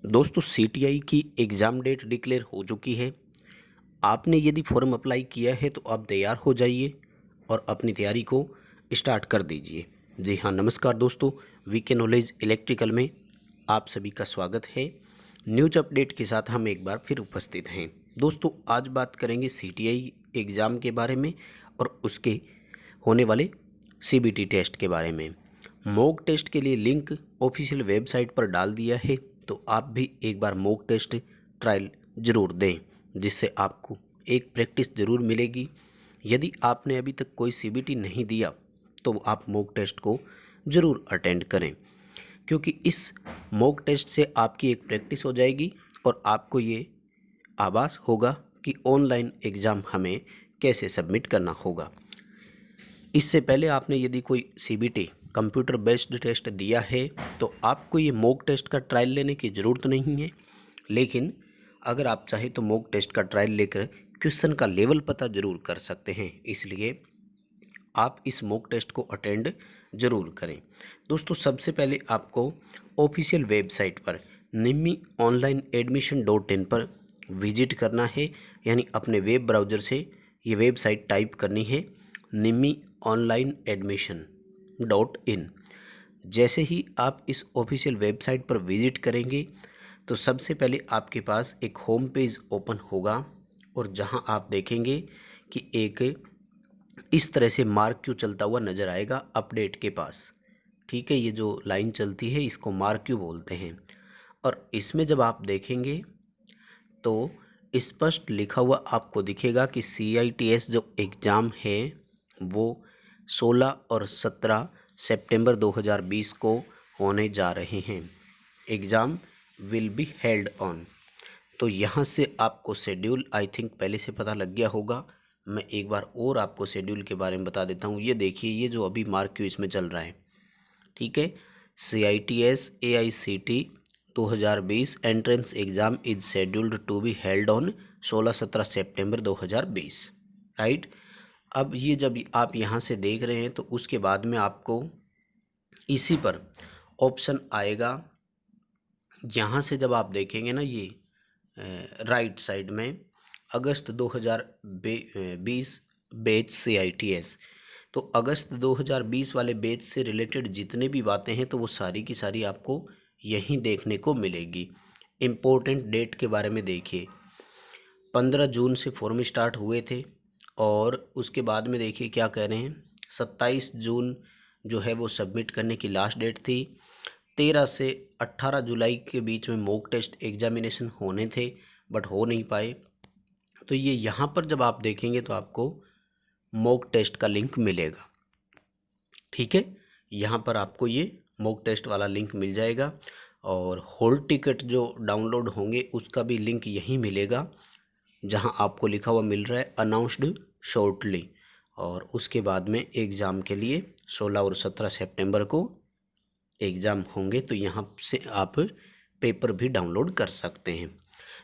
दोस्तों सीटीआई की exam date declare हो चुकी है। आपने यदि फॉर्म अप्लाई किया है तो आप तैयार हो जाइए और अपनी तैयारी को स्टार्ट कर दीजिए। जी हाँ, नमस्कार दोस्तों, वीके नॉलेज इलेक्ट्रिकल में आप सभी का स्वागत है। न्यूज अपडेट के साथ हम एक बार फिर उपस्थित हैं। दोस्तों आज बात करेंगे सीटीआई एग्ज़ाम के बारे में और उसके होने वाले सीबीटी टेस्ट के बारे में। मॉक टेस्ट के लिए लिंक ऑफिशियल वेबसाइट पर डाल दिया है, तो आप भी एक बार मॉक टेस्ट ट्रायल ज़रूर दें, जिससे आपको एक प्रैक्टिस ज़रूर मिलेगी। यदि आपने अभी तक कोई सीबीटी नहीं दिया तो आप मॉक टेस्ट को ज़रूर अटेंड करें, क्योंकि इस मॉक टेस्ट से आपकी एक प्रैक्टिस हो जाएगी और आपको ये आभास होगा कि ऑनलाइन एग्ज़ाम हमें कैसे सबमिट करना होगा। इससे पहले आपने यदि कोई सीबीटी कंप्यूटर बेस्ड टेस्ट दिया है तो आपको ये मॉक टेस्ट का ट्रायल लेने की ज़रूरत नहीं है, लेकिन अगर आप चाहें तो मॉक टेस्ट का ट्रायल लेकर क्वेश्चन का लेवल पता ज़रूर कर सकते हैं। इसलिए आप इस मॉक टेस्ट को अटेंड ज़रूर करें। दोस्तों सबसे पहले आपको ऑफिशियल वेबसाइट पर निम्मी ऑनलाइन एडमिशन .in पर विजिट करना है, यानी अपने वेब ब्राउज़र से ये वेबसाइट टाइप करनी है, निम्मी ऑनलाइन एडमिशन .in। जैसे ही आप इस ऑफिशियल वेबसाइट पर विजिट करेंगे तो सबसे पहले आपके पास एक होम पेज ओपन होगा और जहां आप देखेंगे कि एक इस तरह से मार्क क्यू चलता हुआ नज़र आएगा अपडेट के पास। ठीक है, ये जो लाइन चलती है इसको मार्क क्यू बोलते हैं। और इसमें जब आप देखेंगे तो स्पष्ट लिखा हुआ आपको दिखेगा कि CITS जो एग्ज़ाम है वो 16 और 17 सितंबर 2020 को होने जा रहे हैं। Exam will be held on. तो यहाँ से आपको शेड्यूल आई थिंक पहले से पता लग गया होगा। मैं एक बार और आपको शेड्यूल के बारे में बता देता हूँ। ये देखिए, ये जो अभी मार्क क्यू इसमें चल रहा है, ठीक है, CITS AICT 2020 entrance exam is scheduled to be held on 16-17 सितंबर 2020, राइट। अब ये जब आप यहाँ से देख रहे हैं तो उसके बाद में आपको इसी पर ऑप्शन आएगा। यहाँ से जब आप देखेंगे ना, ये राइट साइड में अगस्त 2020 बैच CITS, तो अगस्त 2020 वाले बैच से रिलेटेड जितने भी बातें हैं तो वो सारी की सारी आपको यहीं देखने को मिलेगी। इम्पोर्टेंट डेट के बारे में देखिए, 15 जून से फॉर्म स्टार्ट हुए थे और उसके बाद में देखिए क्या कह रहे हैं, 27 जून जो है वो सबमिट करने की लास्ट डेट थी। 13 से 18 जुलाई के बीच में मॉक टेस्ट एग्जामिनेशन होने थे बट हो नहीं पाए। तो ये यहाँ पर जब आप देखेंगे तो आपको मॉक टेस्ट का लिंक मिलेगा, ठीक है। यहाँ पर आपको ये मॉक टेस्ट वाला लिंक मिल जाएगा और हॉल टिकट जो डाउनलोड होंगे उसका भी लिंक यहीं मिलेगा, जहाँ आपको लिखा हुआ मिल रहा है अनाउंस्ड शॉर्टली। और उसके बाद में एग्ज़ाम के लिए 16 और 17 सितंबर को एग्ज़ाम होंगे, तो यहाँ से आप पेपर भी डाउनलोड कर सकते हैं।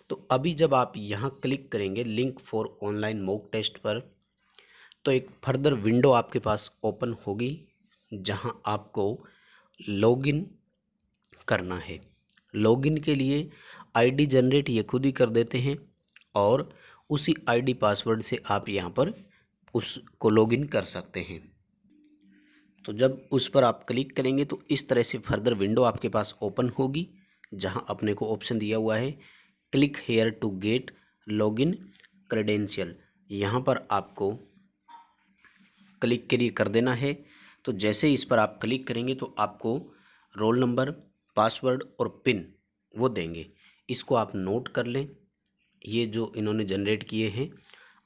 तो अभी जब आप यहाँ क्लिक करेंगे link for online mock test पर, तो एक फर्दर विंडो आपके पास ओपन होगी जहाँ आपको लॉगिन करना है। लॉगिन के लिए आईडी जनरेट ये खुद ही कर देते हैं और उसी आईडी पासवर्ड से आप यहाँ पर उसको लॉगिन कर सकते हैं। तो जब उस पर आप क्लिक करेंगे तो इस तरह से फर्दर विंडो आपके पास ओपन होगी, जहाँ अपने को ऑप्शन दिया हुआ है click here to get login credential. यहाँ पर आपको क्लिक के लिए कर देना है। तो जैसे इस पर आप क्लिक करेंगे तो आपको रोल नंबर, पासवर्ड और पिन वो देंगे। इसको आप नोट कर लें, ये जो इन्होंने जनरेट किए हैं,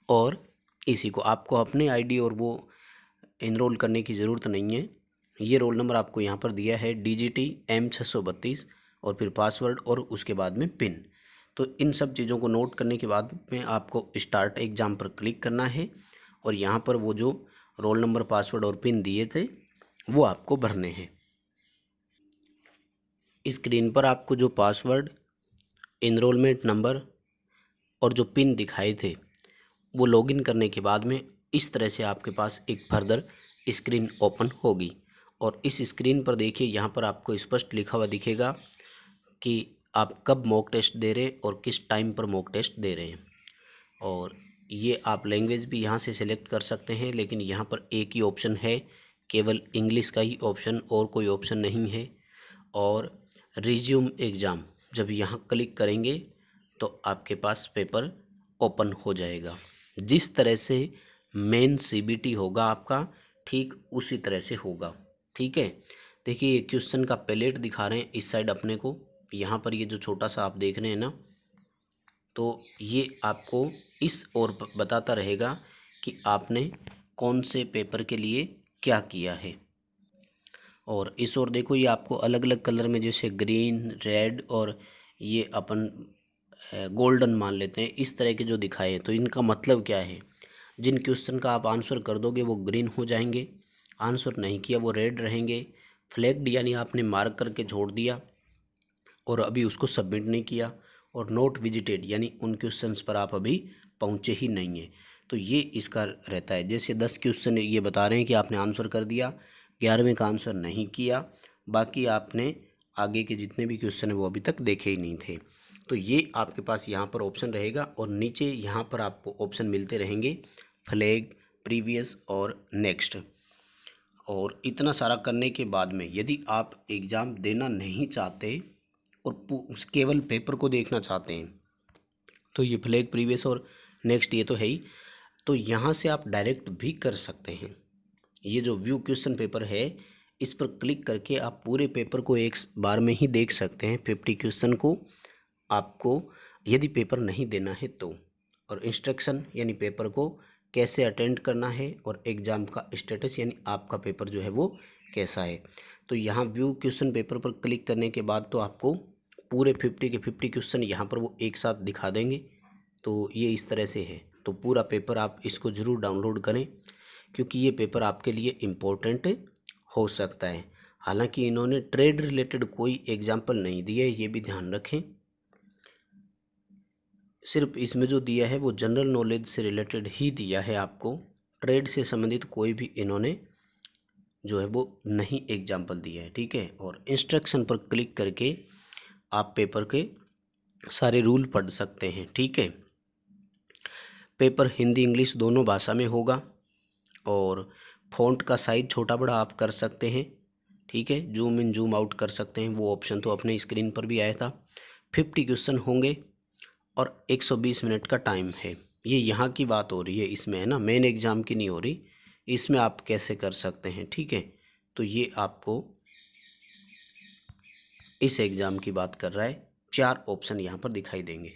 और इसी को आपको अपने आईडी और वो इनरोल करने की ज़रूरत नहीं है। ये रोल नंबर आपको यहाँ पर दिया है DGT M632 और फिर पासवर्ड और उसके बाद में पिन। तो इन सब चीज़ों को नोट करने के बाद में आपको स्टार्ट एग्ज़ाम पर क्लिक करना है और यहाँ पर वो जो रोल नंबर, पासवर्ड और पिन दिए थे वो आपको भरने हैं। स्क्रीन पर आपको जो पासवर्ड, इनरोलमेंट नंबर और जो पिन दिखाए थे वो लॉगिन करने के बाद में इस तरह से आपके पास एक फर्दर स्क्रीन ओपन होगी। और इस स्क्रीन पर देखिए, यहाँ पर आपको स्पष्ट लिखा हुआ दिखेगा कि आप कब मॉक टेस्ट दे रहे हैं और किस टाइम पर मॉक टेस्ट दे रहे हैं। और ये आप लैंग्वेज भी यहाँ से सिलेक्ट कर सकते हैं, लेकिन यहाँ पर एक ही ऑप्शन है, केवल इंग्लिश का ही ऑप्शन, और कोई ऑप्शन नहीं है। और रिज्यूम एग्ज़ाम जब यहाँ क्लिक करेंगे तो आपके पास पेपर ओपन हो जाएगा। जिस तरह से मेन सीबीटी होगा आपका, ठीक उसी तरह से होगा। ठीक है, देखिए ये क्वेश्चन का पैलेट दिखा रहे हैं इस साइड अपने को। यहाँ पर ये जो छोटा सा आप देख रहे हैं ना, तो ये आपको इस ओर बताता रहेगा कि आपने कौन से पेपर के लिए क्या किया है। और इस ओर देखो, ये आपको अलग अलग कलर में, जैसे ग्रीन, रेड और ये अपन गोल्डन मान लेते हैं, इस तरह के जो दिखाए हैं, तो इनका मतलब क्या है। जिन क्वेश्चन का आप आंसर कर दोगे वो ग्रीन हो जाएंगे, आंसर नहीं किया वो रेड रहेंगे। फ्लैग्ड यानी आपने मार्क करके छोड़ दिया और अभी उसको सबमिट नहीं किया। और नोट विजिटेड यानी उन क्वेश्चंस पर आप अभी पहुँचे ही नहीं हैं। तो ये इसका रहता है। जैसे 10 क्वेश्चन ये बता रहे हैं कि आपने आंसर कर दिया, 11वें का आंसर नहीं किया, बाकी आपने आगे के जितने भी क्वेश्चन हैं वो अभी तक देखे ही नहीं थे। तो ये आपके पास यहाँ पर ऑप्शन रहेगा और नीचे यहाँ पर आपको ऑप्शन मिलते रहेंगे, फ्लैग, प्रीवियस और नेक्स्ट। और इतना सारा करने के बाद में यदि आप एग्ज़ाम देना नहीं चाहते और केवल पेपर को देखना चाहते हैं, तो ये फ्लैग, प्रीवियस और नेक्स्ट ये तो है ही, तो यहाँ से आप डायरेक्ट भी कर सकते हैं। ये जो व्यू क्वेश्चन पेपर है, इस पर क्लिक करके आप पूरे पेपर को एक बार में ही देख सकते हैं, 50 क्वेश्चन को। आपको यदि पेपर नहीं देना है तो, और इंस्ट्रक्शन यानी पेपर को कैसे अटेंड करना है, और एग्ज़ाम का स्टेटस यानी आपका पेपर जो है वो कैसा है। तो यहाँ व्यू क्वेश्चन पेपर पर क्लिक करने के बाद तो आपको पूरे 50 के 50 क्वेश्चन यहाँ पर वो एक साथ दिखा देंगे। तो ये इस तरह से है। तो पूरा पेपर आप इसको ज़रूर डाउनलोड करें, क्योंकि ये पेपर आपके लिए इम्पोर्टेंट हो सकता है। हालांकि इन्होंने ट्रेड रिलेटेड कोई एग्जाम्पल नहीं दिए, ये भी ध्यान रखें। सिर्फ इसमें जो दिया है वो जनरल नॉलेज से रिलेटेड ही दिया है आपको, ट्रेड से संबंधित कोई भी इन्होंने जो है वो नहीं एग्जाम्पल दिया है। ठीक है, और इंस्ट्रक्शन पर क्लिक करके आप पेपर के सारे रूल पढ़ सकते हैं। ठीक है, पेपर हिंदी इंग्लिश दोनों भाषा में होगा और फ़ॉन्ट का साइज़ छोटा बड़ा आप कर सकते हैं। ठीक है, जूम इन जूम आउट कर सकते हैं, वो ऑप्शन तो अपने स्क्रीन पर भी आया था। 50 क्वेश्चन होंगे और 120 मिनट का टाइम है। ये यहाँ की बात हो रही है, इसमें है ना, मेन एग्ज़ाम की नहीं हो रही। इसमें आप कैसे कर सकते हैं। ठीक है, तो ये आपको इस एग्ज़ाम की बात कर रहा है। 4 ऑप्शन यहाँ पर दिखाई देंगे।